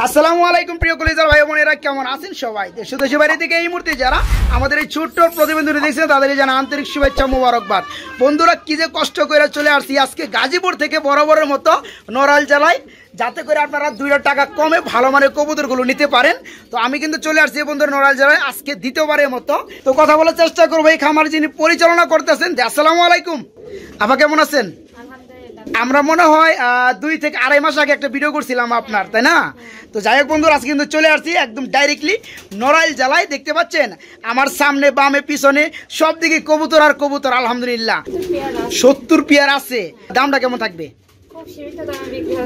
আসসালামু আলাইকুম প্রিয় কলিজার ভাই বোনেরা, কেমন আছেন সবাই? দেশ দেশের বাইরে থেকে এই মুহূর্তে যারা আমাদের এই ছোট্ট প্রতিবেদন দেখছেন তাদের জানা আন্তরিক শুভেচ্ছা মোবারকবাদ। বন্ধুরা, কি যে কষ্ট করে চলে আসছি আজকে গাজীপুর থেকে বরাবরের মতো নড়াইল জেলায়, যাতে করে আপনারা 2 টাকা কমে ভালো মানের কবুতরগুলো নিতে পারেন। তো আমি কিন্তু চলে আসছি বন্ধুরা নড়াইল জেলায় আজকে দ্বিতীয়বারের মতো। তো কথা বলার চেষ্টা করবো এই খামার যিনি পরিচালনা করতেছেন। আসসালামু আলাইকুম আপা, কেমন আছেন? আমরা মনে হয় 2 থেকে আড়াই মাস আগে একটা ভিডিও করছিলাম আপনার, তাই না? তো যাই হোক বন্ধুরা, আজকে কিন্তু চলে আসছি একদম ডাইরেক্টলি নড়াইল জেলায়। দেখতে পাচ্ছেন আমার সামনে বামে পিছনে সব দিকে কবুতর আর কবুতর। আলহামদুলিল্লাহ 70 পেয়ার আছে। দামটা কেমন থাকবে?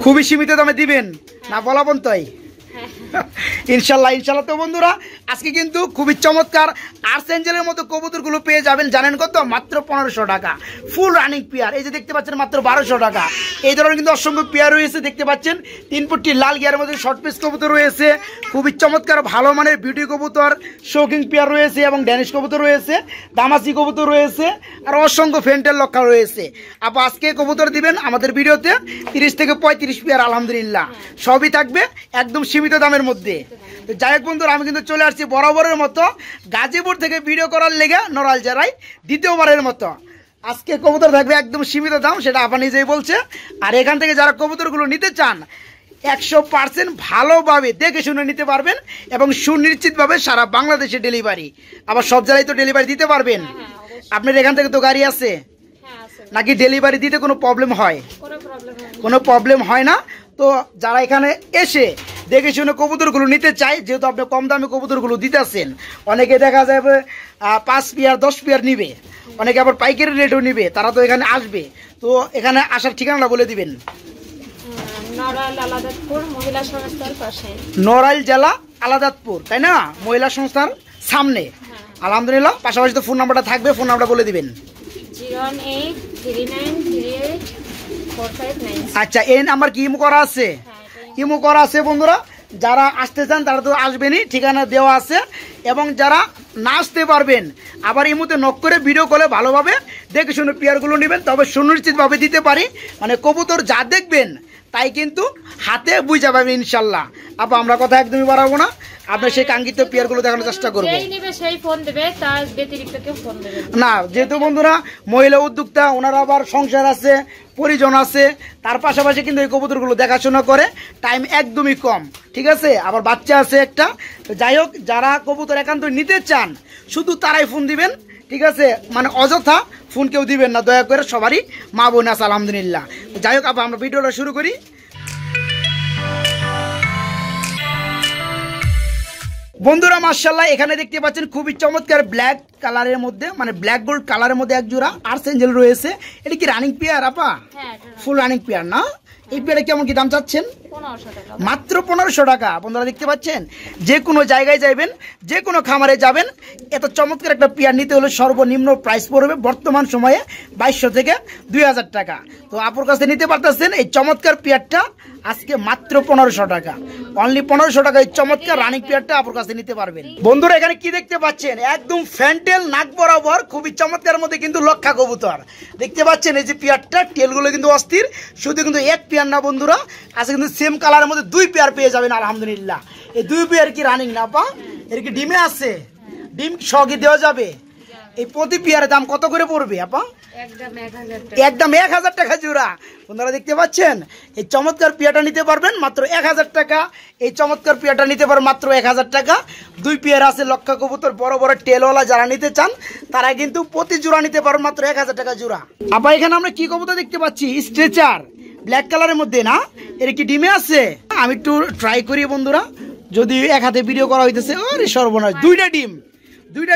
খুবই সীমিত দামে দিবেন না, বলা বন্তই ইনশাল্লাহ ইনশাল্লাহ। তো বন্ধুরা, আজকে কিন্তু খুবই চমৎকার আর্সেঞ্জেলের মতো কবুতরগুলো পেয়ে যাবেন। জানেন কত? মাত্র 1500 টাকা ফুল রানিং পেয়ার। এই যে দেখতে পাচ্ছেন মাত্র 1200 টাকা। এই ধরনের কিন্তু অসংখ্য পেয়ার রয়েছে। দেখতে পাচ্ছেন 3 ফুটটি লাল গিয়ারের মধ্যে শর্ট পিস কবুতর রয়েছে, খুবই চমৎকার ভালো মানের বিউটি কবুতর, শৌকিং পেয়ার রয়েছে এবং ড্যানিশ কবুতর রয়েছে, দামাসি কবুতর রয়েছে আর অসংখ্য ফেন্টেল লক্ষা রয়েছে। আপা আজকে কবুতর দিবেন আমাদের ভিডিওতে 30 থেকে 35 পেয়ার। আলহামদুলিল্লাহ সবই থাকবে একদম সীমিত দামের মধ্যে। তো যাই হোক বন্ধুরা, আমি কিন্তু চলে আসছি বরাবরের মতো গাজীপুর থেকে ভিডিও করার লেগে নড়াইল জেলায় দ্বিতীয়বারের মতো। আজকে কবুতর থাকবে একদম সীমিত দাম, সেটা আপনি নিজেই বলছে। আর এখান থেকে যারা কবুতরগুলো নিতে চান 100% ভালোভাবে দেখে শুনে নিতে পারবেন এবং সুনিশ্চিতভাবে সারা বাংলাদেশে ডেলিভারি। আবার সব জায়গায় তো ডেলিভারি দিতে পারবেন। আপনার এখান থেকে তো গাড়ি আছে নাকি? ডেলিভারি দিতে কোনো প্রবলেম হয়? কোনো প্রবলেম হয় না। তো যারা এখানে এসে দেখে শুনে কবুতরগুলো নিতে চায়, যেহেতু আপনি কম দামে কবুতরগুলো দিতেছেন, অনেকে দেখা যাবে 5 পেয়ার 10 পেয়ার নিবে, অনেকে আবার পাইকারি রেটও নিবে, তারা তো এখানে আসবে। তো এখানে আসার ঠিকানাটা বলে দিবেন। নড়াইল জেলা আলাদাতপুর, তাই না? মহিলা সংস্থার সামনে। আলহামদুলিল্লাহ। পাশাপাশি তো ফোন নাম্বারটা থাকবে, ফোন নাম্বারটা বলে দিবেন। 01839384596। আচ্ছা, এই নাম্বার কি ইমো করা আছে? ইমো করা আছে বন্ধুরা। যারা আসতে চান তারা তো আসবেনই, ঠিকানা দেওয়া আছে। এবং যারা না আসতে পারবেন আবার ইমোতে নক করে ভিডিও কলে ভালোভাবে দেখে শুনে পেয়ারগুলো নেবেন, তবে সুনিশ্চিতভাবে দিতে পারি। মানে কবুতর যা দেখবেন তাই কিন্তু হাতে বুঝে পাবেন ইনশাল্লাহ। আপা আমরা কথা একদমই বাড়াবো না, আপনার সেই কাঙ্ক্ষিত পেয়ারগুলো দেখানোর চেষ্টা করবো। না, যেহেতু বন্ধুরা মহিলা উদ্যোক্তা, ওনারা আবার সংসার আছে, পরিজন আছে, তার পাশাপাশি কিন্তু এই কবুতরগুলো দেখাশোনা করে, টাইম একদমই কম, ঠিক আছে? আবার বাচ্চা আছে একটা। যাই হোক, যারা কবুতর একান্ত নিতে চান শুধু তারাই ফোন দিবেন, ঠিক আছে? মানে অযথা ফোন কেউ দিবেন না, দয়া করে। সবারই মা বোন আছে আলহামদুলিল্লাহ। যাই হোক আপা, আমরা ভিডিওটা শুরু করি। বন্ধুরা মাশাআল্লাহ, এখানে দেখতে পাচ্ছেন খুবই চমৎকার ব্ল্যাক কালারের মধ্যে, মানে ব্ল্যাক গোল্ড কালারের মধ্যে এক জোড়া আর্সেঞ্জেল রয়েছে। এটা কি রানিং পেয়ার আপা? ফুল রানিং পেয়ার না? এই পেয়ারে কেমন কি দাম চাচ্ছেন? মাত্র 1500 টাকা। বন্ধুরা দেখতে পাচ্ছেন, যে কোনো জায়গায় যাবেন, যে কোনো খামারে যাবেন, এত চমৎকার একটা পেয়ার নিতে হলে সর্বনিম্ন প্রাইস পড়বে বর্তমান সময়ে 2200 থেকে 2000 টাকা। তো আপুর কাছে নিতে পারতেছেন এই চমৎকার পেয়ারটা আজকে মাত্র 1500 টাকা। অনলি 1500 টাকা এই চমৎকার রানিং পেয়ারটা আপুর কাছে নিতে পারবেন। বন্ধুরা এখানে কি দেখতে পাচ্ছেন? একদম ফ্যান্টেল নাক বরাবর খুবই চমৎকার মধ্যে কিন্তু লক্ষা কবুতর দেখতে পাচ্ছেন। এই যে পেয়ারটা, টেলগুলো কিন্তু অস্থির। শুধু কিন্তু এক পেয়ার না বন্ধুরা, আজকে কিন্তু সেম কালারের মধ্যে 2 পেয়ার পেয়ে যাবেন আলহামদুলিল্লাহ। এই 2 পেয়ার কি রানিং না আপা? এর কি ডিমে আছে? ডিম সহগে দেওয়া যাবে? এই প্রতি পেয়ারের দাম কত করে পড়বে আপা? একদম 1000 টাকা জোড়া। আপনারা দেখতে পাচ্ছেন, এই চমৎকার পেয়ারটা নিতে পারবেন মাত্র 1000 টাকা। এই চমৎকার পেয়ারটা নিতে পারবেন মাত্র 1000 টাকা। 2 পেয়ার আছে লক্ষা কবুতর, বড় বড় টেলওয়ালা। যারা নিতে চান তারা কিন্তু প্রতি জোড়া নিতে পারবেন মাত্র 1000 টাকা জোড়া। আপা এখানে আমরা কি কবুতর দেখতে পাচ্ছি? স্ট্রেচার ব্ল্যাক কালারের মধ্যে না? এর কি ডিমে আছে? আমি একটু ট্রাই করি বন্ধুরা, যদি এক হাতে ভিডিও করা হইতেছে। আরে সর্বনাশ, 2টা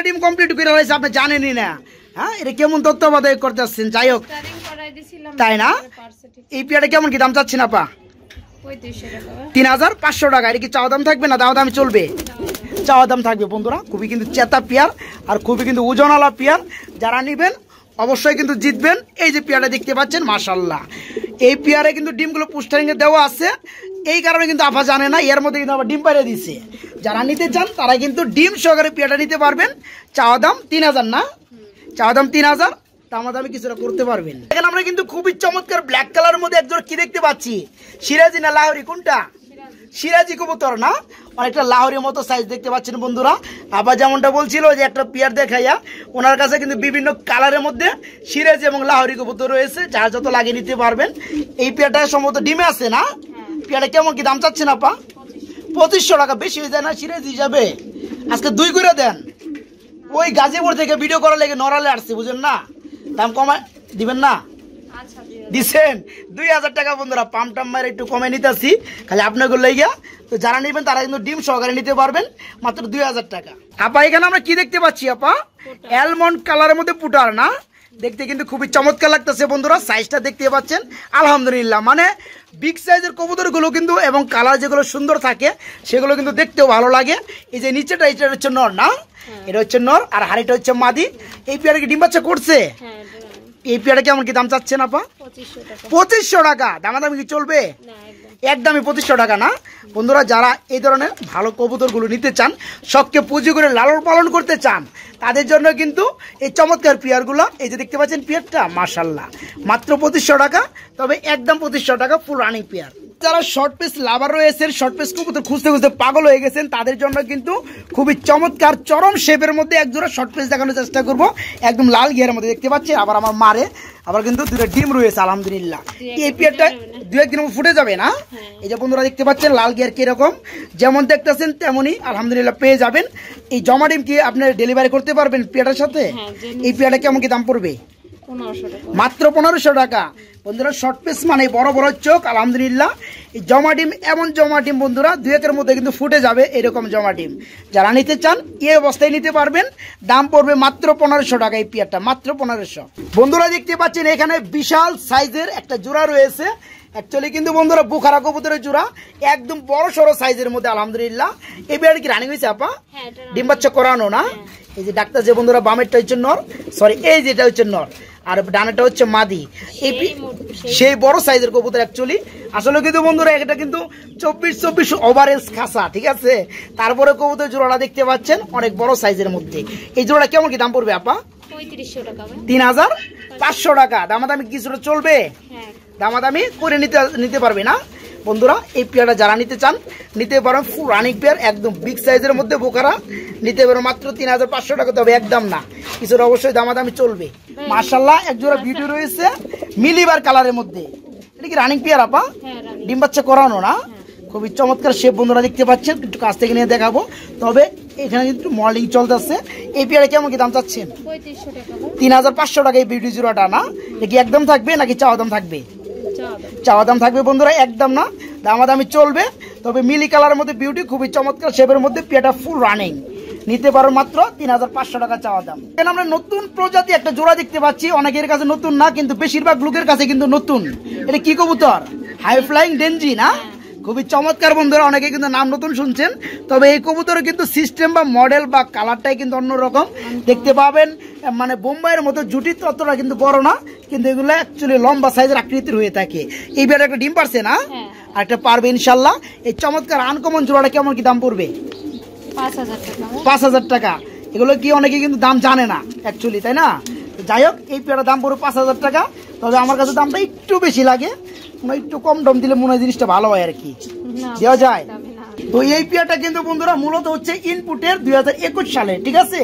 ডিম কমপ্লিট করে হয়েছে, আপনি জানেনই না। হ্যাঁ, এটা কেমন তত্ত্বাবধায়ক করতে আসছেন? যাই হোক, তাই না? এই পেয়ারটা কেমন কি দাম চাচ্ছেন আপা? 3500 টাকা। এটা কি চাওয়া দাম থাকবে না দাওয়া দামি চলবে? চাওয়া দাম থাকবে বন্ধুরা। খুবই কিন্তু চেতা পেয়ার আর খুবই কিন্তু ওজনওয়ালা পেয়ার। যারা নেবেন অবশ্যই কিন্তু জিতবেন। এই যে পেয়ারটা দেখতে পাচ্ছেন মাশাআল্লাহ, এই পেয়ারে কিন্তু ডিমগুলো পুস্টারিংয়ে দেওয়া আছে। এই কারণে কিন্তু আপা জানে না, এর মধ্যে কিন্তু আবার ডিম পাইরে দিচ্ছে। যারা নিতে চান তারা কিন্তু ডিম সহকারে পেয়ারটা নিতে পারবেন। চাওয়া দাম 3000 না? চাওয়া দাম 3000, দামাদামি কিছুটা করতে পারবেন। এখানে আমরা কিন্তু খুবই চমৎকার ব্ল্যাক কালারের মধ্যে একজন কি দেখতে পাচ্ছি? সিরাজি না লাহোরি? কোনটা? সিরাজি কবুতর না, অনেকটা লাহোরের মতো সাইজ দেখতে পাচ্ছেন বন্ধুরা। আবার যেমনটা বলছিল যে একটা পেয়ার দেখাইয়া, ওনার কাছে কিন্তু বিভিন্ন কালারের মধ্যে সিরাজি এবং লাহোরি কবুতর রয়েছে, যার যত লাগিয়ে নিতে পারবেন। এই পেয়ারটা সম্ভবত ডিমে আছে না? পেয়ারটা কেমন কি দাম চাচ্ছেন আপা? 2500 টাকা। বেশি হয়ে যায় না সিরাজি হিসাবে? আজকে 2 করে দেন। ওই গাজীপুর থেকে ভিডিও করার লেগে নড়ালে আসছে, বুঝেন না? দাম কমায় দিবেন না? দিচ্ছেন 2000 টাকা বন্ধুরা। পাম টাম মার একটু কমে নিতেছি খালি আপনাকে লইয়া। তো যারা নেবেন তারা কিন্তু ডিম সহকারে নিতে পারবেন মাত্র 2000 টাকা। আপা এখানে আমরা কি দেখতে পাচ্ছি আপা? অ্যালমন্ড কালারের মধ্যে পুটার না, দেখতে কিন্তু খুবই চমৎকার লাগতেছে বন্ধুরা। সাইজটা দেখতে পাচ্ছেন আলহামদুলিল্লাহ, মানে বিগ সাইজের কবুতরগুলো কিন্তু এবং কালার যেগুলো সুন্দর থাকে সেগুলো কিন্তু দেখতেও ভালো লাগে। এই যে নিচেটা, এটা হচ্ছে নর না, এটা হচ্ছে নর, আর হাড়িটা হচ্ছে মাদি। এই পেয়ারা কি ডিম বাচ্চা করছে? এই পেয়ারা কেমন কি দাম চাচ্ছেন আপা? 2500 টাকা। দামাদামি কি চলবে? একদমই 2500 টাকা না বন্ধুরা। যারা এই ধরনের ভালো কবুতরগুলো নিতে চান, শখকে পুঁজি করে লালন পালন করতে চান, তাদের জন্য কিন্তু এই চমৎকার পেয়ারগুলো, এই যে দেখতে পাচ্ছেন পেয়ারটা, মাশাল্লাহ মাত্র 2500 টাকা। তবে একদম 2500 টাকা ফুল রানিং পেয়ার। যারা শর্ট পিস লাভার রয়েছেন, শর্ট পিস কবুতর খুঁজতে খুঁজতে পাগল হয়ে গেছেন, তাদের জন্য কিন্তু খুবই চমৎকার চরম শেপের মধ্যে একজোড়া শর্ট পিস দেখানোর চেষ্টা করব। একদম লাল ঘিয়ার মধ্যে দেখতে পাচ্ছি। আবার আমার মারে আবার কিন্তু 2টা ডিম রয়েছে আলহামদুলিল্লাহ। এই পেয়ারটা 2-1 দিন ফুটে যাবে না? এই যে বন্ধুরা দেখতে পাচ্ছেন লাল গিয়ার কিরকম, যেমন দেখতেছেন তেমনই আলহামদুলিল্লাহ পেয়ে যাবেন। এই জমা ডিম কি আপনি ডেলিভারি করতে পারবেন পেয়ারটার সাথে? এই পেয়ারটা কেমন কি দাম পড়বে? মাত্র 1500 টাকা বন্ধুরা। শর্ট পিস মানে বড় বড় চোখ আলহামদুলিল্লাহ। এই জমা ডিম, এমন জমা ডিম বন্ধুরা 2-1 মধ্যে কিন্তু ফুটে যাবে এরকম জমা ডিম। যারা নিতে চান এই অবস্থায় নিতে পারবেন। দাম পড়বে মাত্র 1500 টাকা এই পেয়ারটা, মাত্র 1500। বন্ধুরা দেখতে পাচ্ছেন এখানে বিশাল সাইজের একটা জোড়া রয়েছে। অ্যাকচুয়ালি কিন্তু বন্ধুরা বুখারা কবুতরের জোড়া, একদম বড় সড়ো সাইজের মধ্যে আলহামদুলিল্লাহ। এই পেয়ারটা কি রানিং হয়েছে আপা? ডিম বাচ্চা করানো না? এই যে ডাক্তার যে বন্ধুরা, বামেরটা হচ্ছে নর, সরি এই যেটা হচ্ছে নর, আর ডানাটা হচ্ছে মাদি। সেই বড় সাইজের কবুতর অ্যাকচুয়ালি। আসলে কিন্তু বন্ধুরা এটা কিন্তু 24 ওভারেজ খাসা, ঠিক আছে? তারপরে কবুতর জোড়াটা দেখতে পাচ্ছেন অনেক বড় সাইজের মধ্যে। এই জোড়া কেমন কি দাম পড়বে আপা? 3500 টাকা। দামাদামি কিছুটা চলবে? দামাদামি করে নিতে পারবে না বন্ধুরা। এই পেয়ারটা যারা নিতে চান নিতে পারেন, ফুল রানিং পেয়ার, একদম বিগ সাইজের মধ্যে বোকারা নিতে পারো মাত্র 3500 টাকা। তবে একদম না, কিছুটা অবশ্যই দামাদামি চলবে। মাশাল্লাহ এক জোড়া ভিডিও রয়েছে মিলিবার কালারের মধ্যে। এটা কি রানিং পেয়ার আপা? ডিম বাচ্চা করানো না? খুবই চমৎকার শেপ বন্ধুরা দেখতে পাচ্ছেন, একটু কাছ থেকে নিয়ে দেখাবো। তবে এখানে কিন্তু মডেলিং চলতেছে। এই পেয়ারে কেমন কি দাম চাচ্ছেন? 3500 টাকা এই বিউটি জোড়াটা না? নাকি একদম থাকবে নাকি চাওয়া দাম থাকবে? চাওয়া দাম থাকবে বন্ধুরা, একদম না, দামাদামি চলবে। তবে মিলি কালারের মধ্যে বিউটি, খুবই চমৎকার শেপের মধ্যে পেয়ারটা ফুল রানিং, নিতে পারো মাত্র 3500 টাকা চাওয়া দাম। এখানে আমরা নতুন প্রজাতি একটা জোড়া দেখতে পাচ্ছি, অনেকের কাছে নতুন না কিন্তু বেশিরভাগ লোকের কাছে কিন্তু নতুন। এটা কি কবুতর? হাই ফ্লাইং ডেনজি না? খুবই চমৎকার বন্ধুরা, অনেকে কিন্তু নাম নতুন শুনছেন। তবে এই কবুতরের কিন্তু সিস্টেম বা মডেল বা কালারটাই কিন্তু অন্যরকম দেখতে পাবেন। মানে বোম্বাইয়ের মতো জুটি ততটা কিন্তু বড় না, কিন্তু এগুলো অ্যাকচুয়ালি লম্বা সাইজের আকৃতির হয়ে থাকে। এই বেড়া একটা ডিম পারছে না? আর একটা পারবে ইনশাল্লাহ। এই চমৎকার আনকমন জোড়াটা কেমন কি দাম পড়বে? 5000 টাকা। এগুলো কি অনেকে কিন্তু দাম জানে না অ্যাকচুয়ালি, তাই না? যাই হোক, এই পেয়ারা দাম পড়বে 5000 টাকা। তবে আমার কাছে দামটা একটু বেশি লাগে, একটু কম দাম দিলে মনে হয় জিনিসটা ভালো হয় আর কি, দেওয়া যায়। তো এই পেয়ারটা কিন্তু বন্ধুরা মূলত হচ্ছে ইনপুটের 2021 সালে, ঠিক আছে?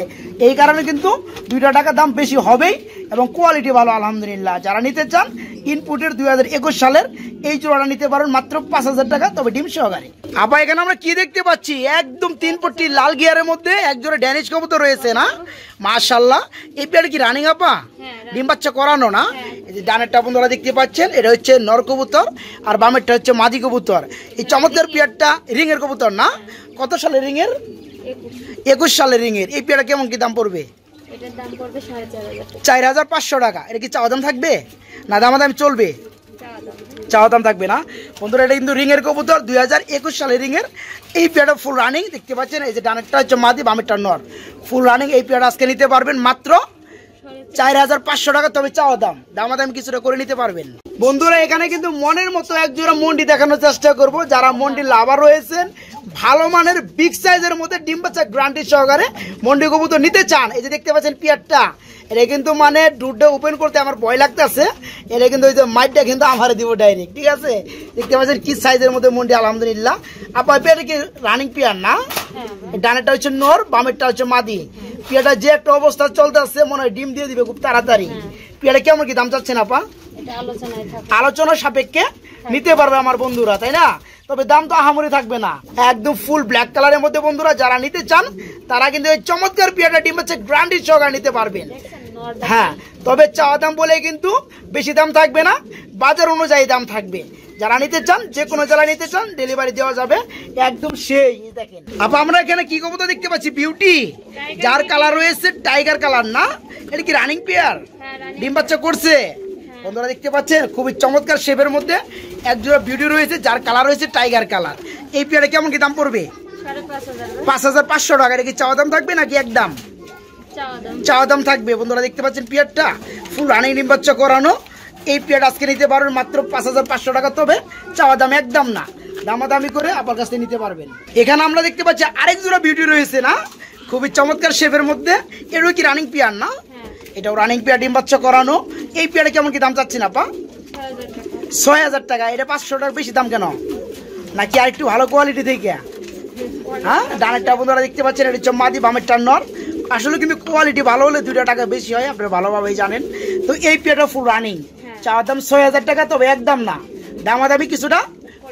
এই কারণে কিন্তু 2 টাকা দাম বেশি হবেই এবং কোয়ালিটি ভালো আলহামদুলিল্লাহ। যারা নিতে চান ইনপুটের 2021 সালের এই জোড়াটা নিতে পারেন মাত্র 5000 টাকা, তবে ডিম সহকারে। আবার এখানে আমরা কি দেখতে পাচ্ছি? একদম 3 পট্টি লাল গিয়ারের মধ্যে একজোড়া ড্যানিশ কবুতর রয়েছে না? মাশাআল্লাহ। এই পেয়ার কি রানিং আপা? ডিম বাচ্চা করানো না? এই যে ডানেরটা বন্ধুরা দেখতে পাচ্ছেন, এটা হচ্ছে নর কবুতর আর বামেরটা হচ্ছে মাদি কবুতর। এই চমৎকার পেয়ারটা রিং এর কবুতর না? কত সালের রিং এর? 21 সালের রিং এর। এই পেয়ারটা কেমন কি দাম পড়বে? এটার দাম পড়বে 4500 টাকা। এটা কি চাওয়া দাম থাকবে না দামাদামি চলবে? চাওয়া দাম থাকবে না বন্ধুরা। এটা কিন্তু রিং এর কবুতর, 2021 সালের রিং এর। এই পেয়ারটা ফুল রানিং দেখতে পাচ্ছেন। এই যে ডানেরটা হচ্ছে মাদি, বামেরটা নর, ফুল রানিং। এই পেয়ারটা আজকে নিতে পারবেন মাত্র 4500 টাকা, তবে চাওয়া দাম, দামাদামি কিছুটা করে নিতে পারবেন। বন্ধুরা এখানে কিন্তু মনের মতো এক জোড়া মন্ডি দেখানোর চেষ্টা করব। যারা মন্ডি লাভার রয়েছেন, ভালো মানের বিগ সাইজের মধ্যে ডিম বাচ্চা গ্যারান্টি সহকারে মন্ডি কবুতর নিতে চান, এই যে দেখতে পাচ্ছেন পিয়ারটা, এটা কিন্তু মানে দুধটা ওপেন করতে আমার ভয় লাগতেছে। এটা কিন্তু ওই যে মাইটটা কিন্তু আমার দিব ডাইরেক্ট, ঠিক আছে? দেখতে পাচ্ছেন কি সাইজের মধ্যে মন্ডি, আলহামদুলিল্লাহ। আপা পিয়ারটা কি রানিং পিয়ার না? ডানেরটা হচ্ছে নর, বামেরটা হচ্ছে মাদি। পিয়ারটা যে একটা অবস্থা চলতেছে, মনে হয় ডিম দিয়ে দিবে খুব তাড়াতাড়ি। পিয়ারটা কেমন কি দাম চাচ্ছেন আপা? আলোচনা সাপেক্ষে নিতে পারবে আমার বন্ধুরা, তাই না? তবে দাম তো আহামরি থাকবে না, একদম ফুল ব্ল্যাক কালারের মধ্যে বন্ধুরা যারা নিতে চান তারা কিন্তু এই চমৎকার পিয়ারটা ডিম হচ্ছে গ্যারান্টি সহকারে নিতে পারবেন। হ্যাঁ, তবে চাওয়া দাম বলে কিন্তু বেশি দাম থাকবে না, বাজার অনুযায়ী দাম থাকবে। যারা নিতে চান, যে কোনো জেলায় নিতে চান, ডেলিভারি দেওয়া যাবে একদম। সেই দেখেন আপা, আমরা এখানে কি কবুতর দেখতে পাচ্ছি? বিউটি, যার কালার রয়েছে টাইগার কালার না? এটা কি রানিং পেয়ার? ডিম বাচ্চা করছে বন্ধুরা, দেখতে পাচ্ছেন খুবই চমৎকার শেপের মধ্যে একজোড়া বিউটি রয়েছে, যার কালার রয়েছে টাইগার কালার। এই পেয়ারে কেমন কি দাম পড়বে? 5500 টাকা। এটা কি চাওয়া দাম থাকবে নাকি একদম? চাওয়া দাম থাকবে। বন্ধুরা দেখতে পাচ্ছেন পিয়ারটা ফুল রানিং ডিম বাচ্চা করানো। এই পেয়ার আজকে নিতে পারবেন মাত্র 5500 টাকা, তবে চাওয়া দাম একদম না, দামাদামি করে আপনার কাছ থেকে নিতে পারবেন। এখানে আমরা দেখতে পাচ্ছি আরেক জোড়া বিউটি রয়েছে না, খুবই চমৎকার শেপের মধ্যে। এটাও কি রানিং পেয়ার না? এটাও রানিং পেয়ার ডিম বাচ্চা করানো। এই পেয়ারে কেমন কি দাম চাচ্ছেন আপা? 6000 টাকা। এটা 500 টাকার বেশি দাম কেন? নাকি আর একটু ভালো কোয়ালিটি থেকে? হ্যাঁ, ডানেরটা বন্ধুরা দেখতে পাচ্ছেন, এটা হচ্ছে মাদি, বামেরটা নর। আসলে কিন্তু কোয়ালিটি ভালো হলে 2 টাকা বেশি হয়, আপনারা ভালোভাবেই জানেন। তো এই পেয়ারটা ফুল রানিং, চাওয়ার দাম 6000 টাকা, তবে একদম না, দামাদামি কিছুটা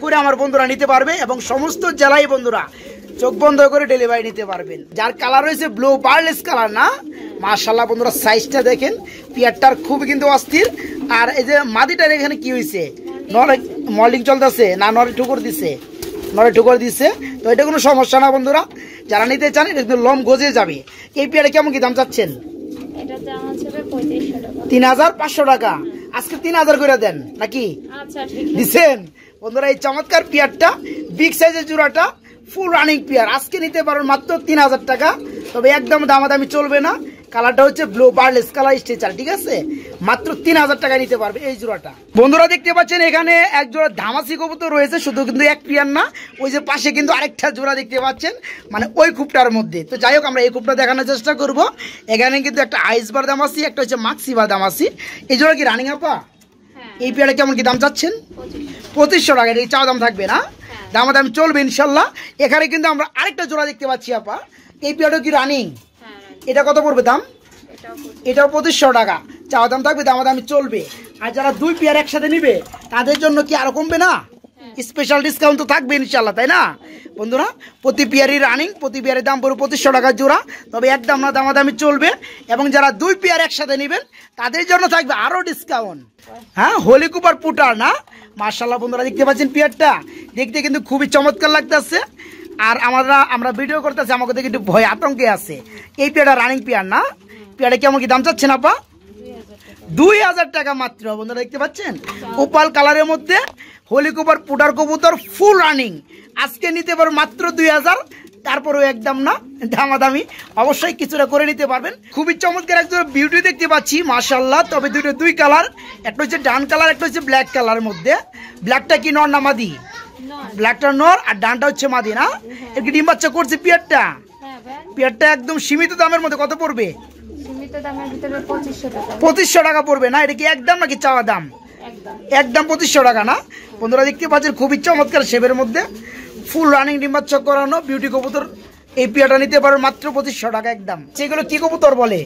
করে আমার বন্ধুরা নিতে পারবে। এবং সমস্ত জেলায় বন্ধুরা চোখ বন্ধ করে ডেলিভারি নিতে পারবেন। যার কালার রয়েছে ব্লু পার্লেস কালার না? মাশাআল্লাহ বন্ধুরা, সাইজটা দেখেন, পিয়ারটার খুব কিন্তু অস্থির। আর এই যে মাদিটার এখানে কি হয়েছে? নরে মল্ডিং চলতেছে না? নরে ঠুকর দিছে? নরে ঠুকর দিচ্ছে, তো এটা কোনো সমস্যা না বন্ধুরা। যারা নিতে চান এটা কিন্তু লম গজে যাবে। এই পেয়ারে কেমন কি দাম চাচ্ছেন? 3500 টাকা। আজকে 3000 করে দেন নাকি? দিচ্ছেন বন্ধুরা। এই চমৎকার পিয়ারটা বিগ সাইজের জোড়াটা ফুল রানিং পিয়ার আজকে নিতে পারেন মাত্র 3000 টাকা, তবে একদম দামাদামি চলবে না। কালারটা হচ্ছে ব্লু বার্লেস কালার স্ট্রেচার, ঠিক আছে? মাত্র 3000 টাকা নিতে পারবে এই জোড়াটা। বন্ধুরা দেখতে পাচ্ছেন এখানে এক জোড়া ধামাসি কবুতর রয়েছে, শুধু কিন্তু এক পিয়ার না, ওই যে পাশে কিন্তু আরেকটা জোড়া দেখতে পাচ্ছেন, মানে ওই খুপটার মধ্যে। তো যাই হোক, আমরা এই খুপটা দেখানোর চেষ্টা করব। এখানে কিন্তু একটা আইসবার দামাসি, একটা হচ্ছে মাক্সিবার দামাসি। এই জোড়া কি রানিং আপা? এই পেয়ারে কেমন কি দাম চাচ্ছেন? 2500 টাকা। এই চাওয়া দাম থাকবে না, দামাদাম চলবে ইনশাল্লাহ। এখানে কিন্তু আমরা আরেকটা জোড়া দেখতে পাচ্ছি আপা, এই পেয়ারটা কি রানিং? এটা কত পড়বে দাম? এটাও 2500 টাকা। চাওয়া দাম থাকবে, দামাদামি চলবে। আর যারা 2 পেয়ার একসাথে নিবে তাদের জন্য কি আরো কমবে না? স্পেশাল ডিসকাউন্ট তো থাকবে ইনশাল্লাহ, তাই না বন্ধুরা? প্রতি পেয়ারই রানিং, প্রতি পেয়ারের দাম পড়বে 2500 টাকার জোড়া, তবে একদম না, দামাদামি চলবে। এবং যারা 2 পেয়ার একসাথে নেবেন তাদের জন্য থাকবে আরো ডিসকাউন্ট। হ্যাঁ, হোলি কুপার পুটার না? মাশাআল্লাহ বন্ধুরা দেখতে পাচ্ছেন পিয়ারটা দেখতে কিন্তু খুবই চমৎকার লাগতেছে। আর আমরা ভিডিও করতেছি, আমাকে দেখে একটু ভয় আতঙ্কে আছে। এই পেয়ারটা রানিং পেয়ার না? পেয়ারটা কেমন কি দাম চাচ্ছেন আপা? 2000 টাকা মাত্র। বন্ধুরা দেখতে পাচ্ছেন ওপাল কালারের মধ্যে হোলি কুপার পুটার কবুতর ফুল রানিং আজকে নিতে পারো মাত্র 2000। তারপরেও একদম না, দামাদামি অবশ্যই কিছুটা করে নিতে পারবেন। খুবই চমৎকার একজন বিউটি দেখতে পাচ্ছি মাশাআল্লাহ। তবে 2 কালার, একটা হচ্ছে ডান কালার, একটা হচ্ছে ব্ল্যাক কালার মধ্যে। ব্ল্যাকটা কি নর না মাদি? ব্ল্যাকটা নর আর ডানটা হচ্ছে মাদি না? এর কি ডিম বাচ্চা করছে পিয়ারটা? পিয়ারটা একদম সীমিত দামের মধ্যে কত পড়বে? 2500 টাকা পড়বে না? এটা কি একদম নাকি চাওয়া দাম? একদম 2500 টাকা না? বন্ধুরা দেখতে পাচ্ছেন খুবই চমৎকার শেপের মধ্যে ফুল রানিং ডিম বাচ্চা করানো বিউটি কবুতর। এই পিয়ারটা নিতে পারো মাত্র 2500 টাকা একদম। সেগুলো কি কবুতর বলে?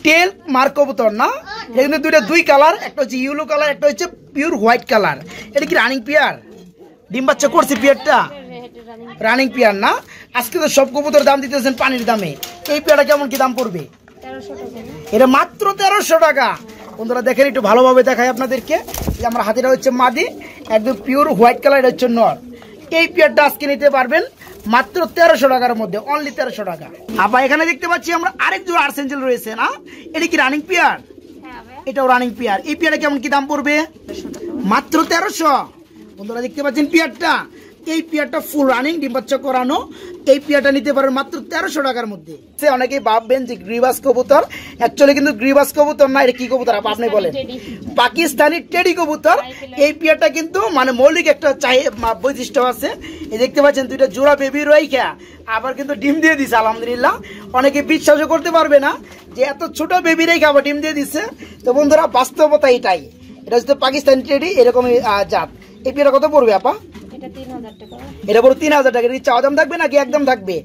টেল মার্ক কবুতর না? এখানে 2 কালার, একটা হচ্ছে ইয়েলো কালার, একটা হচ্ছে পিওর হোয়াইট কালার। এটা কি রানিং পিয়ার? ডিম বাচ্চা করছে পিয়ারটা? রানিং পিয়ার না? আজকে তো সব কবুতর দাম দিতেছেন পানির দামে। এই পেয়ারটা কেমন কি দাম পড়বে? এটা মাত্র 1300 টাকা। বন্ধুরা দেখেন, একটু ভালোভাবে দেখাই আপনাদেরকে। আমার হাতিটা হচ্ছে মাদি, একদম পিওর হোয়াইট কালার, এটা হচ্ছে নর। এই পেয়ারটা আজকে নিতে পারবেন মাত্র 1300 টাকার মধ্যে, অনলি 1300 টাকা। আবার এখানে দেখতে পাচ্ছি আমরা আরেক জোড়া আর্সেঞ্জেল রয়েছে না? এটা কি রানিং পেয়ার? এটাও রানিং পেয়ার। এই পেয়ারে কেমন কি দাম পড়বে? মাত্র 1300। বন্ধুরা দেখতে পাচ্ছেন পিয়ারটা এই পেয়ারটা ফুল রানিং ডিম বাচ্চা করানো, এই পেয়ারটা নিতে পারেন মাত্র 1300 টাকার মধ্যে। অনেকেই ভাববেন যে গ্রিবাস কবুতর, অ্যাকচুয়ালি কিন্তু গ্রিবাস কবুতর না, এটা কি কবুতর আপনি বলেন? পাকিস্তানি টেডি কবুতর। এই পেয়ারটা কিন্তু মানে মৌলিক একটা বৈশিষ্ট্য আছে, এই দেখতে পাচ্ছেন দুইটা জোড়া বেবি রয়েছে, আবার কিন্তু ডিম দিয়ে দিছে আলহামদুলিল্লাহ। অনেকে বিশ্বাসও করতে পারবে না যে এত ছোট বেবি রেখে আবার ডিম দিয়ে দিচ্ছে। তো বন্ধুরা বাস্তবতা এটাই, এটা হচ্ছে পাকিস্তানি টেডি এরকম জাত। এই পেয়ারটা কত পড়বে আপা? এটা পুরো 3000 টাকা। চাওয়া দাম থাকবে নাকি একদম থাকবে?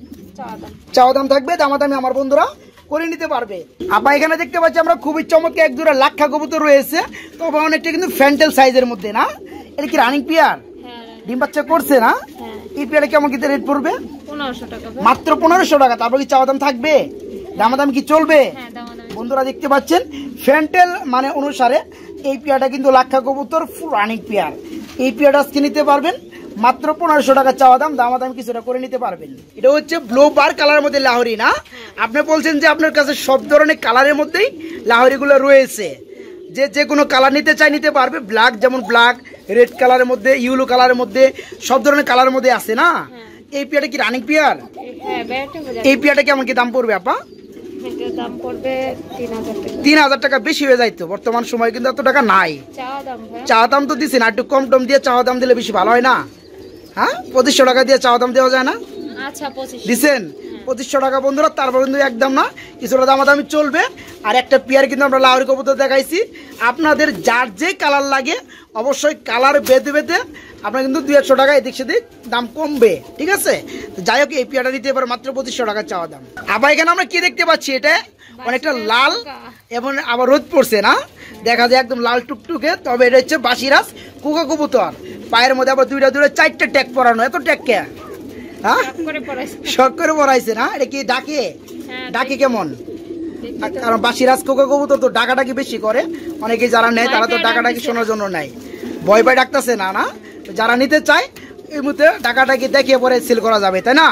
চাওয়া দাম থাকবে, দামাদামি আমার বন্ধুরা করে নিতে পারবে। আপা এখানে দেখতে পাচ্ছি আমরা খুবই চমৎকার এক জোড়া লাক্ষা কবুতর রয়েছে, তবে অনেকটা কিন্তু ফ্যান্টেল সাইজের মধ্যে না। এটা কি রানিং পেয়ার? ডিম বাচ্চা করছে না? এই পেয়ারে কেমন কি রেট পড়বে? 1500 টাকা, মাত্র 1500 টাকা। তারপর কি চাওয়া দাম থাকবে? দামাদাম কি চলবে? বন্ধুরা দেখতে পাচ্ছেন ফ্যান্টেল মানে অনুসারে এই পেয়ারটা কিন্তু লাক্ষা কবুতর ফুল রানিং পেয়ার। এই পেয়ারটা আজকে নিতে পারবেন মাত্র 1500 টাকা চাওয়া দাম, দামাদাম কিছুটা করে নিতে পারবেন। এটা হচ্ছে ব্লু বার কালারের মধ্যে লাহোরি না? আপনি বলছেন যে আপনার কাছে সব ধরনের কালারের মধ্যেই লাহোরিগুলো রয়েছে, যে কোনো কালার নিতে চাই নিতে পারবে। ব্ল্যাক যেমন ব্ল্যাক, রেড কালারের মধ্যে, ইয়েলো কালারের মধ্যে, সব ধরনের কালারের মধ্যে আছে না? এই পেয়ারটা কি রানিং পেয়ার? এই পেয়ারটা কেমন কি দাম পড়বে আপা? দাম পড়বে 3000 টাকা। বেশি হয়ে যায় তো, বর্তমান সময় কিন্তু এত টাকা নাই। চাওয়া দাম তো দিছি না, একটু কম টম দিয়ে চাওয়া দাম দিলে বেশি ভালো হয় না? হ্যাঁ 2500 টাকা দিয়ে চাওয়া দাম দেওয়া যায় না? আচ্ছা দিচ্ছেন 2500 টাকা বন্ধুরা। তারপর কিন্তু একদম না, কিছুটা দামাদামি চলবে। আর একটা পেয়ার কিন্তু আমরা লাহোরি কবুতর দেখাইছি, আপনাদের যার যে কালার লাগে অবশ্যই কালার বেঁধে বেঁধে আপনার কিন্তু 200 টাকা এদিক সেদিক দাম কমবে, ঠিক আছে? যাই হোক এই পেয়ারটা দিতে পারে মাত্র 2500 টাকা চাওয়া দাম। আবার এখানে আমরা কি দেখতে পাচ্ছি, এটা অনেকটা লাল এবং আবার রোদ পড়ছে না, দেখা যায় একদম লাল টুকটুকে। তবে এটা হচ্ছে বাসিরাজ কুকা কবুতর, পায়ের মধ্যে আবার দুইটা 4টা ট্যাগ পরানো। এত ট্যাগ কে? হ্যাঁ শখ করে পরাইছে না? এটা কি ডাকে? ডাকে কেমন? কারণ বাসিরাজ কুকা কবুতর তো ডাকাডাকি বেশি করে, অনেকে যারা নেয় তারা তো ডাকাডাকি শোনার জন্য নেয়, ভয় পায় ডাকতেছে না। না যারা নিতে চায় এই মুহূর্তে ডাকাডাকি দেখিয়ে পরে সেল করা যাবে, তাই না?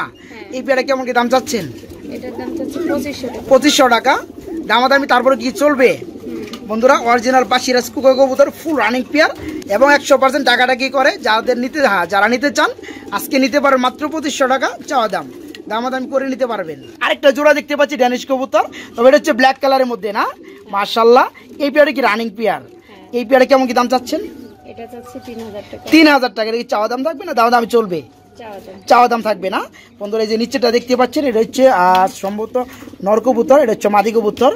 এই পেয়ারটা কেমন কি দাম চাচ্ছেন? 2500 টাকা। দামাদামি তারপরে কি চলবে বন্ধুরা? অরিজিনাল বাসিরাজ কুকা কবুতর ফুল রানিং পেয়ার এবং 100% ডাকাডাকি করে। যারা নিতে চান আজকে নিতে পারেন মাত্র 2500 টাকা চাওয়া দাম, দামাদামি করে নিতে পারবেন। আরেকটা জোড়া দেখতে পাচ্ছি ড্যানিশ কবুতর, তবে এটা হচ্ছে ব্ল্যাক কালারের মধ্যে না? মাশাআল্লাহ। এই পেয়ারে কি রানিং পেয়ার? এই পেয়ারে কেমন কি দাম চাচ্ছেন? এটা চাচ্ছি 3000 টাকা। 3000 টাকা। এটা কি চাওয়া দাম থাকবে না দামাদামি চলবে? চাওয়া দাম থাকবে না বন্ধুরা। এই যে নিচেটা দেখতে পাচ্ছেন এটা হচ্ছে সম্ভবত নর কবুতর, এটা হচ্ছে মাদি কবুতর।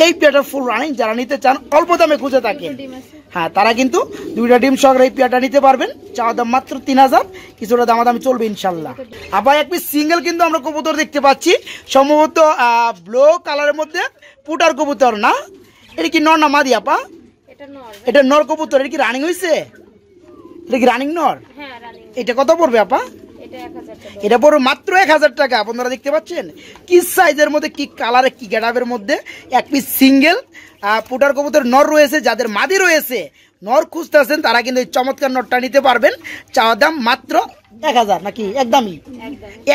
এই পেয়ারটা ফুল রানিং, যারা নিতে চান অল্প দামে খুঁজে থাকেন, হ্যাঁ তারা কিন্তু 2টা ডিম সহকারে এই পেয়ারটা নিতে পারবেন। চাওয়া দাম মাত্র 3000, কিছুটা দামাদামি চলবে ইনশাল্লাহ। আবার এক পিস সিঙ্গেল কিন্তু আমরা কবুতর দেখতে পাচ্ছি, সম্ভবত ব্লু কালারের মধ্যে পুটার কবুতর না? এটা কি নর না মাদি আপা? এটা নর কবুতর। এটা কি রানিং হয়েছে? এটা কি রানিং নর? এটা কত পড়বে আপা? এটা পড়বে মাত্র 1000 টাকা। আপনারা দেখতে পাচ্ছেন কি সাইজের মধ্যে, কি কালারে, কি গেটাপের মধ্যে এক পিস সিঙ্গেল পুটার কবুতর নর রয়েছে। যাদের মাদি রয়েছে, নর খুঁজতেছেন, তারা কিন্তু এই চমৎকার নরটা নিতে পারবেন। চাওয়া দাম মাত্র 1000 নাকি একদমই?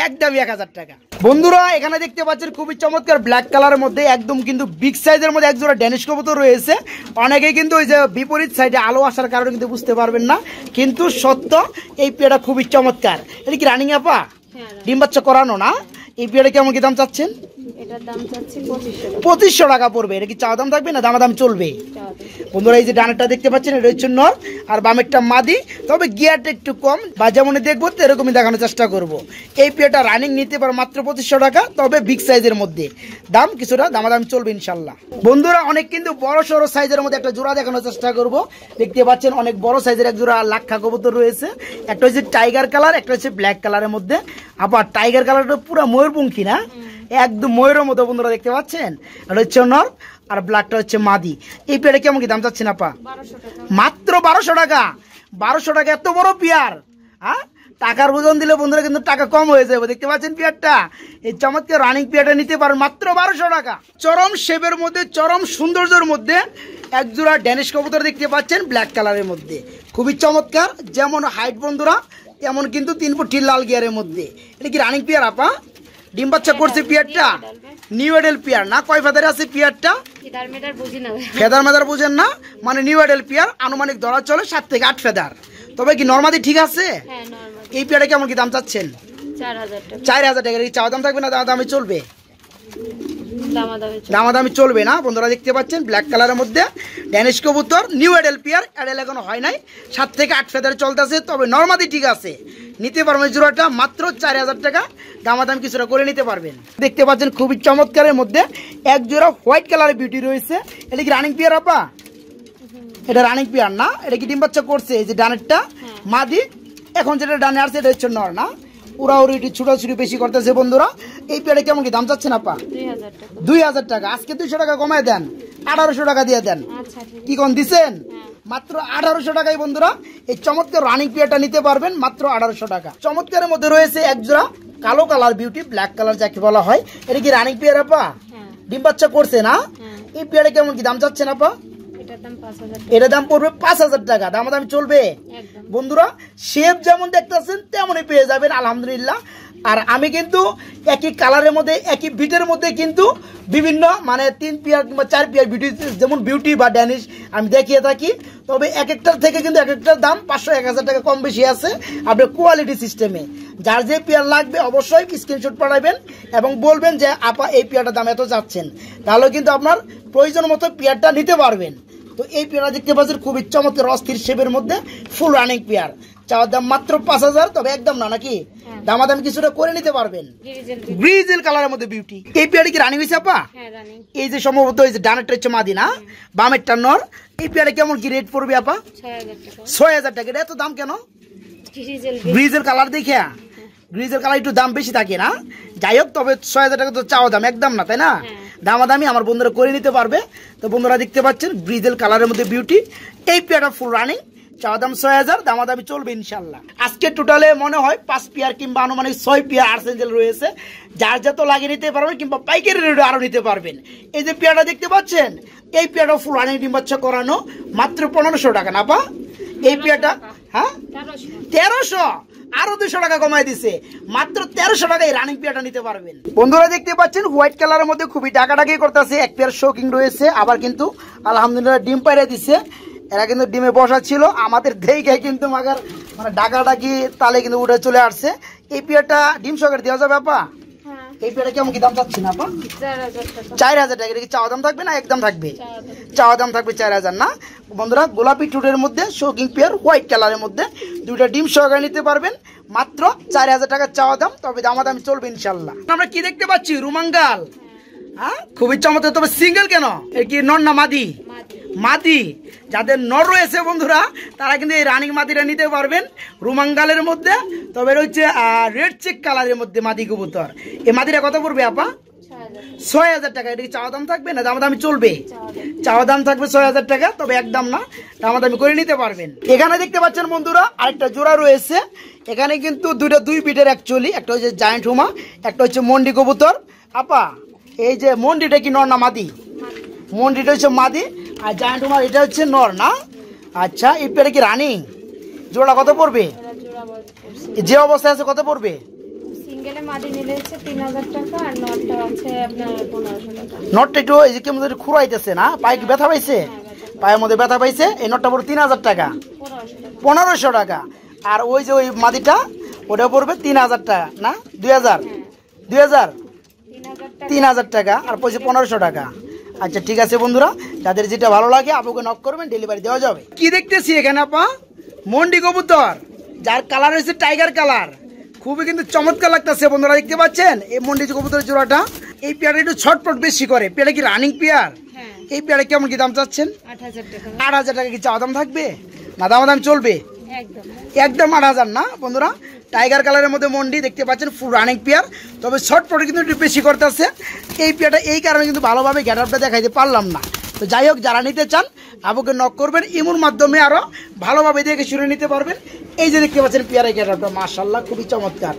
একদমই 1000 টাকা। বন্ধুরা এখানে দেখতে পাচ্ছেন খুবই চমৎকার ব্ল্যাক কালারের মধ্যে একদম কিন্তু বিগ সাইজের মধ্যে এক জোড়া ড্যানিশ কবুতর রয়েছে। অনেকেই কিন্তু ওই যে বিপরীত সাইডে আলো আসার কারণে কিন্তু বুঝতে পারবেন না, কিন্তু সত্য এই পেয়ারটা খুবই চমৎকার। এটা কি রানিং আপা? ডিম বাচ্চা করানো না? এই পেয়ারে কেমন কি দাম চাচ্ছেন? এটার দাম চাচ্ছি 2500 টাকা পড়বে। এটা কি চাওয়া দাম থাকবে না দামাদাম চলবে? বন্ধুরা এই যে ডানেরটা দেখতে পাচ্ছেন এটা হচ্ছে নর আর বামেরটা মাদি, তবে গিয়ারটা একটু কম, বা যেমনই দেখবো এরকমই দেখানোর চেষ্টা করব। এই পেয়ারটা রানিং নিতে পারে মাত্র 2500 টাকা, তবে বিগ সাইজের মধ্যে, দাম কিছুটা দামাদাম চলবে ইনশাল্লাহ। বন্ধুরা অনেক কিন্তু বড় সড়ো সাইজের মধ্যে একটা জোড়া দেখানোর চেষ্টা করব। দেখতে পাচ্ছেন অনেক বড় সাইজের এক জোড়া লাক্ষা কবুতর রয়েছে, একটা হচ্ছে টাইগার কালার, একটা হচ্ছে ব্ল্যাক কালারের মধ্যে। আবার টাইগার কালারটা পুরো ময়ূরপঙ্খী না, একদম ময়ূরের মতো বন্ধুরা দেখতে পাচ্ছেন। এটা হচ্ছে নর আর ব্ল্যাকটা হচ্ছে মাদি। এই পেয়ারে কেমন কি দাম চাচ্ছেন আপা? মাত্র 1200 টাকা। 1200 টাকা এত বড় পেয়ার? হ্যাঁ টাকার ওজন দিলে বন্ধুরা কিন্তু টাকা কম হয়ে যাবে। দেখতে পাচ্ছেন পেয়ারটা, এই চমৎকার রানিং পেয়ারটা নিতে পারেন মাত্র 1200 টাকা। চরম শেপের মধ্যে, চরম সৌন্দর্যের মধ্যে এক জোড়া ড্যানিশ কবুতর দেখতে পাচ্ছেন ব্ল্যাক কালারের মধ্যে, খুবই চমৎকার। যেমন হাইট বন্ধুরা তেমন কিন্তু 3 ফুট লাল গিয়ারের মধ্যে। এটা কি রানিং পেয়ার আপা? ডিম বাচ্চা করছে পেয়ারটা? নিউ এডেল পেয়ার না? কয় ফেদারে আছে পেয়ারটা? ফেদার মেদার বুঝেন না, মানে নিউ এডেল পেয়ার, আনুমানিক ধরা চলে 7 থেকে 8 ফেদার। তবে কি নরমাদি ঠিক আছে? এই পেয়ারটা কেমন কি দাম চাচ্ছেন? 4000 টাকা। 4000 টাকা। কি চাওয়া দাম থাকবে না দামাদামি চলবে? দামাদামি দামাদামি চলবে না। বন্ধুরা দেখতে পাচ্ছেন ব্ল্যাক কালারের মধ্যে ড্যানিশ কবুতর, নিউ এডেল পেয়ার, এডেল এখনো হয় নাই, 7 থেকে 8 ফেদারে চলতেছে, তবে নর্মাদি ঠিক আছে, নিতে পারবেন জোড়াটা মাত্র 4000 টাকা। দামাদাম কিছুটা করে নিতে পারবেন। দেখতে পাচ্ছেন খুবই চমৎকারের মধ্যে এক জোড়া হোয়াইট কালারের বিউটি রয়েছে। এটা কি রানিং পেয়ার আপা? এটা রানিং পেয়ার না? এটা কি ডিম বাচ্চা করছে? এই যে ডানেরটা মাদি, এখন যেটা ডানে আসছে এটা হচ্ছে নর না? উড়াউড়ি ছুটাছুটি বেশি করতেছে। বন্ধুরা এই পেয়ারে কেমন কি দাম চাচ্ছেন আপা? 2000 টাকা। আজকে 200 টাকা কমায় দেন, 1800 টাকা দিয়ে দেন। কি কোন দিচ্ছেন? মাত্র 1800 টাকায় বন্ধুরা এই চমৎকার রানিং পেয়ারটা নিতে পারবেন মাত্র 1800 টাকা। চমৎকারের মধ্যে রয়েছে এক জোড়া কালো কালার বিউটি, ব্ল্যাক কালার যাকে বলা হয়। এটা কি রানিং পেয়ার আপা? ডিম বাচ্চা করছে না? এই পেয়ারে কেমন কি দাম চাচ্ছেন আপা? এটা দাম পড়বে 5000 টাকা। দামাদামি চলবে? বন্ধুরা শেপ যেমন দেখতেছেন তেমনই পেয়ে যাবেন আলহামদুলিল্লাহ। আর আমি কিন্তু একই কালারের মধ্যে একই বিটের মধ্যে কিন্তু বিভিন্ন মানে 3 পেয়ার কিংবা 4 পেয়ার বিউটি, যেমন বিউটি বা ড্যানিশ আমি দেখিয়ে থাকি। তবে এক একটার থেকে কিন্তু এক একটার দাম 500-1000 টাকা কম বেশি আছে আপনার কোয়ালিটি সিস্টেমে। যার যে পেয়ার লাগবে অবশ্যই স্ক্রিনশট পাঠাবেন এবং বলবেন যে আপা এই পেয়ারটার দাম এত যাচ্ছেন, তাহলে কিন্তু আপনার প্রয়োজন মতো পেয়ারটা নিতে পারবেন। তো এই পেয়ারটা দেখতে পাচ্ছেন খুবই চমৎকার অস্থির শেপের মধ্যে ফুল রানিং পেয়ার। চাওয়ার দাম মাত্র 5000, তবে একদম না নাকি দামাদামি কিছুটা করে নিতে পারবেন। গ্রিজেল কালারের মধ্যে বিউটি। এই পেয়ারটা কি রানিং হয়েছে আপা? এই যে সম্ভবত এই যে ডানেরটা হচ্ছে মাদি না, বামেরটা নর। এই পেয়ারে কেমন কি রেট পড়বে আপা? 6000 টাকা। এটা এত দাম কেন? গ্রিজেল কালার দেখে? গ্রিজের কালার একটু দাম বেশি থাকে না? যাই হোক, তবে 6000 টাকা তো চাওয়া দাম একদম না, তাই না? দামাদামি আমার বন্ধুরা করে নিতে পারবে। তো বন্ধুরা দেখতে পাচ্ছেন গ্রিজেল কালারের মধ্যে বিউটি, এই পেয়ারটা ফুল রানিং, চাওয়া দাম 6000, দামাদামি চলবে ইনশাল্লাহ। আজকে টোটালে মনে হয় 5 পেয়ার কিংবা আনুমানিক 6 পেয়ার আর্সেঞ্জেল রয়েছে, যার যত লাগিয়ে নিতে পারবেন কিংবা পাইকারি রেটে আরো নিতে পারবেন। এই যে পেয়ারটা দেখতে পাচ্ছেন, এই পেয়ারটা ফুল রানিং ডিম বাচ্চা করানো, মাত্র 1500 টাকা না পা? এই পেয়ারটা 1300, আরো 200 টাকা কমাই দিছে, মাত্র 1300 টাকায় রানিং পেয়ারটা নিতে পারবেন। বন্ধুরা দেখতে পাচ্ছেন হোয়াইট কালারের মধ্যে খুবই ডাকাডাকি করতেছে, এক পেয়ার শোকিং রয়েছে, আবার কিন্তু আলহামদুলিল্লাহ ডিম পাইরে দিছে। এরা কিন্তু ডিমে বসা ছিল, আমাদের দেখে কিন্তু মাগার মানে ডাকাডাকি তালে কিন্তু উঠে চলে আসছে। এই পেয়ারটা ডিম সকেট দেওয়া যাবে আপা? এই পেয়ারটা কেমন কি দাম চাচ্ছি না আপা? 4000 টাকা। এটা কি চাওয়া দাম থাকবে না একদম থাকবে? চাওয়া দাম থাকবে 4000 না? বন্ধুরা গোলাপি টুটের মধ্যে শোকিং পেয়ার হোয়াইট কালারের মধ্যে দুইটা ডিম সহকারে নিতে পারবেন মাত্র 4000 টাকা চাওয়া দাম, তবে দামাদামি চলবে ইনশাল্লাহ। আমরা কি দেখতে পাচ্ছি? রুমাঙ্গাল। হ্যাঁ, খুবই চমৎকার। তবে সিঙ্গেল কেন? এর কি নর না মাদি? মাদি। যাদের নর রয়েছে বন্ধুরা তারা কিন্তু এই রানিং মাদিটা নিতে পারবেন রুমাঙ্গালের মধ্যে। তবে এটা হচ্ছে রেড চেক কালারের মধ্যে মাদি কবুতর। এই মাদিটা কত পড়বে আপা? 6000 টাকা। এটা কি চাওয়া দাম থাকবে না দামাদামি চলবে? চাওয়া দাম থাকবে 6000 টাকা, তবে একদম না, দামাদামি করে নিতে পারবেন। এখানে দেখতে পাচ্ছেন বন্ধুরা আরেকটা জোড়া রয়েছে। এখানে কিন্তু দুই বিটের অ্যাকচুয়ালি, একটা হচ্ছে জায়ান্ট হুমা, একটা হচ্ছে মন্ডি কবুতর। আপা এই যে মন্ডিটা কি নর না মাদি? মন্ডিটা হচ্ছে মাদি, আর জায়ান্ট হুমা এটা হচ্ছে নর না? আচ্ছা, এই পেয়ারে কি রানিং? জোড়া কত পড়বে? যে অবস্থায় আছে কত পড়বে? সিঙ্গেলে মাদি নিলে হচ্ছে 3000 টাকা, আর নটটা আছে আপনার 1500 টাকা। নটটা একটু এই যে কেমন খুঁড়াইতেছে না? পায়ে কি ব্যথা পাইছে? পায়ের মধ্যে ব্যথা পাইছে। এই নটটা পড়বে 3000 টাকা, 1500 টাকা। আর ওই যে ওই মাদিটা ওটা পড়বে 3000 টাকা না? 2000 3000 টাকা, আর পয়সা 1500 টাকা। আচ্ছা ঠিক আছে বন্ধুরা, যাদের যেটা ভালো লাগে আপনাকে নক করবেন, ডেলিভারি দেওয়া যাবে। কি দেখতেছি এখানে আপা? মন্ডি কবুতর, যার কালার হয়েছে টাইগার কালার, খুবই কিন্তু চমৎকার লাগতেছে। বন্ধুরা দেখতে পাচ্ছেন এই মন্ডি কবুতরের জোড়াটা। এই পেয়ারটা একটু ছটপট বেশি করে। পেয়ারটা কি রানিং পেয়ার? এই পেয়ারে কেমন কি দাম চাচ্ছেন? 8000 টাকা। কি চাওয়া দাম থাকবে না দাম চলবে? একদম 8000 না? বন্ধুরা টাইগার কালারের মধ্যে মন্ডি দেখতে পাচ্ছেন ফুল রানিং পেয়ার, তবে শর্টপটে কিন্তু একটু বেশি করতেছে। এই পেয়ারটা এই কারণে কিন্তু ভালোভাবে গেটআপটা দেখাইতে পারলাম না। তো যাই হোক, যারা নিতে চান আপুকে নক করবেন, ইমুর মাধ্যমে আরো ভালোভাবে দেখে শুনে নিতে পারবেন। এই যে দেখতে পাচ্ছেন পেয়ারের গেটআপটা মাশাআল্লাহ খুবই চমৎকার,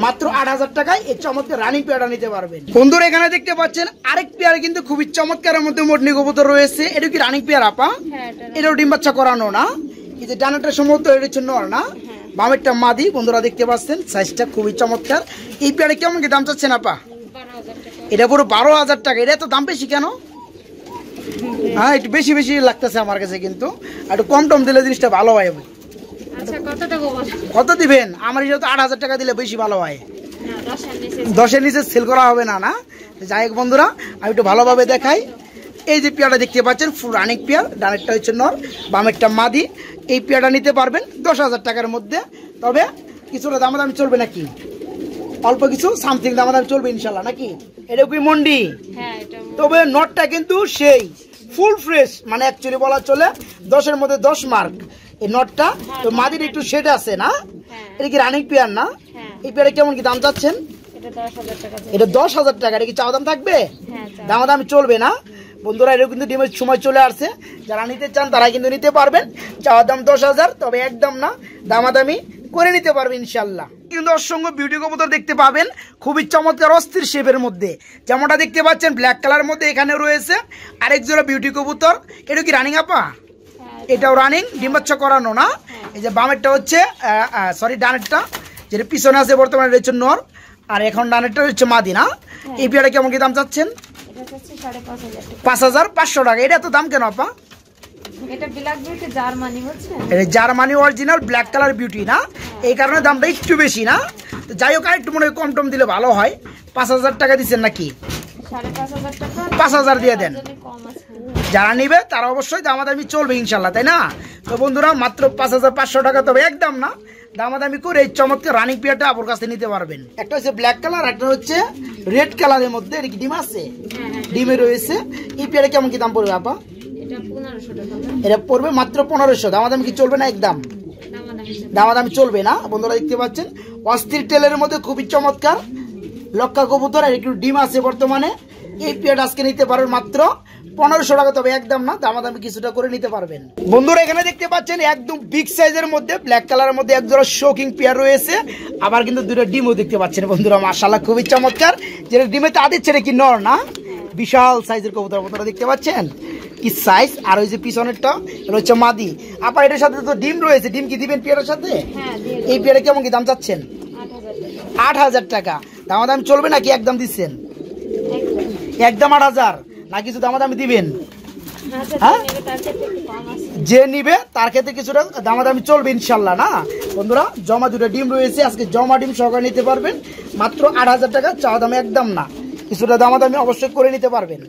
মাত্র 8000 টাকায় এই চমৎকার রানিং পেয়ারটা নিতে পারবেন। বন্ধুরা এখানে দেখতে পাচ্ছেন আরেক পেয়ারে কিন্তু খুবই চমৎকারের মধ্যে মন্ডি কবুতর রয়েছে। এটা কি রানিং পেয়ার আপা? এটাও ডিম বাচ্চা করানো না? এই যে ডানাটা সম্ভবত এটা হচ্ছে নর না? বামেরটা মাদি। বন্ধুরা দেখতে পাচ্ছেন সাইজটা খুবই চমৎকার। এই পেয়ারে কেমন কি দাম চাচ্ছেন আপা? এটা পুরো 12000 টাকা। এটা তো দাম বেশি কেন? হ্যাঁ, একটু বেশি লাগতেছে আমার কাছে, কিন্তু একটু কম টম দিলে জিনিসটা ভালো হয়। আচ্ছা কত দেবো বল? কত দিবেন? আমার যেহেতু 8,000 টাকা দিলে বেশি ভালো হয়। না 10-এর নিচে 10-এর নিচে সেল করা হবে না, না? যাই হোক বন্ধুরা, আমি একটু ভালোভাবে দেখাই। এই যে পেয়ারটা দেখতে পাচ্ছেন ফুল রানিং পেয়ার, ডানেরটা হচ্ছে নর, বামেরটা মাদি। এই পেয়ারটা নিতে পারবেন 10,000 টাকার মধ্যে। তবে কিছুটা দামাদামি চলবে নাকি? অল্প কিছু সামথিং দামাদামি চলবে ইনশাল্লাহ নাকি? এটা কি মন্ডি? হ্যাঁ এটা তবে নটটা কিন্তু সেই ফুল ফ্রেশ, মানে অ্যাকচুয়ালি বলা চলে 10-এর মধ্যে 10 মার্ক এই নটটা। তো মাদির একটু শেড আছে না? এটা কি রানিং পেয়ার না? এই পেয়ারে কেমন কি দাম চাচ্ছেন? এটা 10,000 টাকা। এটা 10,000 টাকা। এটা কি চাওয়া দাম থাকবে? হ্যাঁ দামাদামি চলবে না বন্ধুরা? এটা কিন্তু ডিমের সময় চলে আসছে, যারা নিতে চান তারা কিন্তু নিতে পারবেন। চাওয়ার দাম 10,000, তবে একদম না, দামাদামি করে নিতে পারবেন ইনশাল্লাহ। কিন্তু অসংখ্য বিউটি কবুতর দেখতে পাবেন খুবই চমৎকার অস্থির শেপের মধ্যে, যেমনটা দেখতে পাচ্ছেন ব্ল্যাক কালার মধ্যে। এখানে রয়েছে আরেক জোড়া বিউটি কবুতর। এটা কি রানিং আপা? এটাও রানিং, ডিম বাচ্চা করানো না? এই যে বামেরটা হচ্ছে সরি ডানেরটা, যেটা পিছনে আছে বর্তমানে রয়েছে নর, আর এখন ডানেরটা হচ্ছে মাদি না? এই পেয়ারে কেমন কি দাম চাচ্ছেন? এটা হচ্ছে 5,500 টাকা। 5,500 টাকা। এটা তো দাম কেন আপা? এটা ব্ল্যাক বিউটি জার্মানি হচ্ছে, এটা Germany original black colour beauty না? এই কারণে দামটা একটু বেশি না? তো যাই হোক, আর একটু মনে হয় কম টম দিলে ভালো হয়। 5,000 টাকা দিচ্ছেন নাকি? 5,500 টাকা। 5,000 দিয়ে দেন। কম আছে। যারা নিবে তারা অবশ্যই দামাদামি চলবে ইনশাল্লাহ, তাই না? তো বন্ধুরা, মাত্র 5,500 টাকা, তবে একদম না, দামাদামি করে এই চমৎকার রানিং পেয়ারটা আপনার কাছে নিতে পারবেন। একটা হচ্ছে ব্ল্যাক কালার, একটা হচ্ছে রেড কালারের মধ্যে। এটা কি ডিম আছে? ডিমে রয়েছে। এই পেয়ারে কেমন কি দাম পড়বে আপা? এটা 1,500 টাকা। এটা পড়বে মাত্র 1,500। দামাদামি কি চলবে না? একদম দামাদামি চলবে না। বন্ধুরা দেখতে পাচ্ছেন অস্থির টেলের মধ্যে খুবই চমৎকার লক্কা কবুতর, আর একটু ডিম আছে বর্তমানে। এই পেয়ারটা আজকে নিতে পারবেন মাত্র 1,500 টাকা, তবে একদম না, দামাদামি কিছুটা করে নিতে পারবেন। বন্ধুরা এখানে দেখতে পাচ্ছেন একদম বিগ সাইজের মধ্যে ব্ল্যাক কালারের মধ্যে একজোড়া শোকিং পেয়ার রয়েছে, আবার কিন্তু দুটো ডিমও দেখতে পাচ্ছেন বন্ধুরা। মাশাআল্লাহ খুবই চমৎকার। যেটা ডিমে তা দিচ্ছে নাকি নর না? বিশাল সাইজের কবুতর বন্ধুরা দেখতে পাচ্ছেন কি সাইজ। আর ওই যে পিছনেরটা রয়েছে মাদি। আপা এটার সাথে তো ডিম রয়েছে, ডিম কি দিবেন পেয়ারের সাথে? এই পেয়ারে কেমন কি দাম চাচ্ছেন? 8,000 টাকা। দামাদামি চলবে নাকি একদম দিচ্ছেন? একদম 8,000 না, কিছু দামাদামি দিবেন? হ্যাঁ, যে নিবে তার ক্ষেত্রে কিছুটা দামাদামি চলবে ইনশাল্লাহ, না বন্ধুরা? জমা দুটো ডিম রয়েছে, আজকে জমা ডিম সহকারে নিতে পারবেন মাত্র 8,000 টাকা। চাওয়া দামে একদম না, কিছুটা দামাদামি অবশ্যই করে নিতে পারবেন।